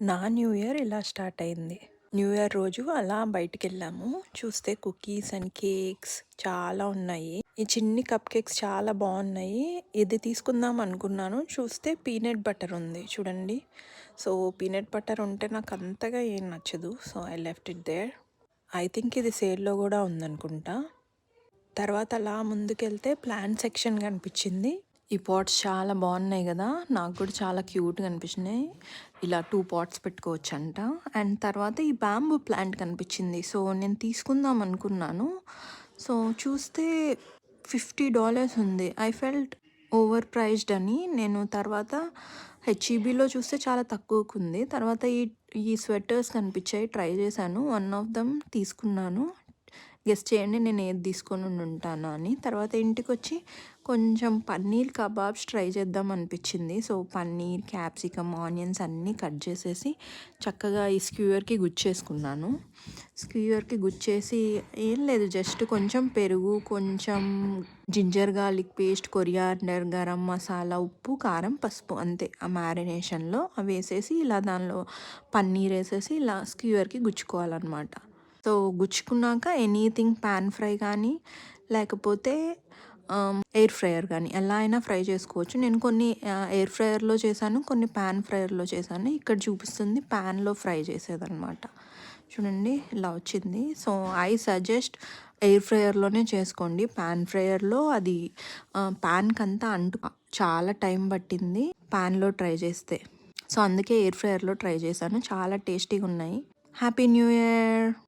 నా new year ఇలా start అయింది. న్యూ ఇయర్ రోజు అలా బయటికెళ్ళాము. చూస్తే కుకీస్ అండ్ కేక్స్ చాలా ఉన్నాయి. ఈ చిన్ని కప్ కేక్స్ చాలా బాగున్నాయి. ఇది తీసుకుందాం అనుకున్నాను. చూస్తే పీనట్ బటర్ ఉంది చూడండి. సో పీనట్ బటర్ ఉంటే నాకు అంతగా ఏం నచ్చదు. So I left it there. I think ఇది సేల్లో కూడా ఉందనుకుంటా. తర్వాత అలా ముందుకెళ్తే ప్లాంట్ సెక్షన్ కనిపించింది. ఈ పాట్స్ చాలా బాగున్నాయి కదా, నాకు కూడా చాలా క్యూట్గా అనిపించినాయి. ఇలా 2 పాట్స్ పెట్టుకోవచ్చంట. అండ్ తర్వాత ఈ బ్యాంబూ ప్లాంట్ కనిపించింది. సో నేను తీసుకుందాం అనుకున్నాను. సో చూస్తే $50 ఉంది. ఐ ఫెల్ట్ ఓవర్ ప్రైజ్డ్ అని. నేను తర్వాత హెచ్ఈబీలో చూస్తే చాలా తక్కువకు ఉంది. తర్వాత ఈ స్వెటర్స్ కనిపించాయి, ట్రై చేశాను. వన్ ఆఫ్ దమ్ తీసుకున్నాను. గెస్ చేయండి నేను ఏది తీసుకొని ఉంటాను అని. తర్వాత ఇంటికి వచ్చి కొంచెం పన్నీర్ కబాబ్స్ ట్రై చేద్దాం అనిపించింది. సో పన్నీర్, క్యాప్సికమ్, ఆనియన్స్ అన్నీ కట్ చేసేసి చక్కగా ఈ స్క్యూవర్కి గుచ్చేసుకున్నాను. స్క్యూవర్కి గుచ్చేసి ఏం లేదు, జస్ట్ కొంచెం పెరుగు, కొంచెం ginger garlic paste, coriander, garam masala, ఉప్పు, కారం, పసుపు, అంతే. ఆ మ్యారినేషన్లో అవి వేసేసి ఇలా దానిలో పన్నీర్ వేసేసి ఇలా స్క్యూవర్కి గుచ్చుకోవాలన్నమాట. సో గుచ్చుకున్నాక ఎనీథింగ్ పాన్ ఫ్రై కానీ లేకపోతే ఎయిర్ ఫ్రైయర్ కానీ ఎలా అయినా ఫ్రై చేసుకోవచ్చు. నేను కొన్ని ఎయిర్ ఫ్రైయర్లో చేశాను, కొన్ని పాన్ ఫ్రైయర్లో చేశాను. ఇక్కడ చూపిస్తుంది ప్యాన్లో ఫ్రై చేసేదన్నమాట. చూడండి ఇలా వచ్చింది. సో ఐ సజెస్ట్ ఎయిర్ ఫ్రైయర్లోనే చేసుకోండి. పాన్ ఫ్రైయర్లో అది ప్యాన్కి అంతా చాలా టైం పట్టింది ప్యాన్లో ట్రై చేస్తే. సో అందుకే ఎయిర్ ఫ్రైయర్లో ట్రై చేశాను. చాలా టేస్టీగా ఉన్నాయి. Happy new year.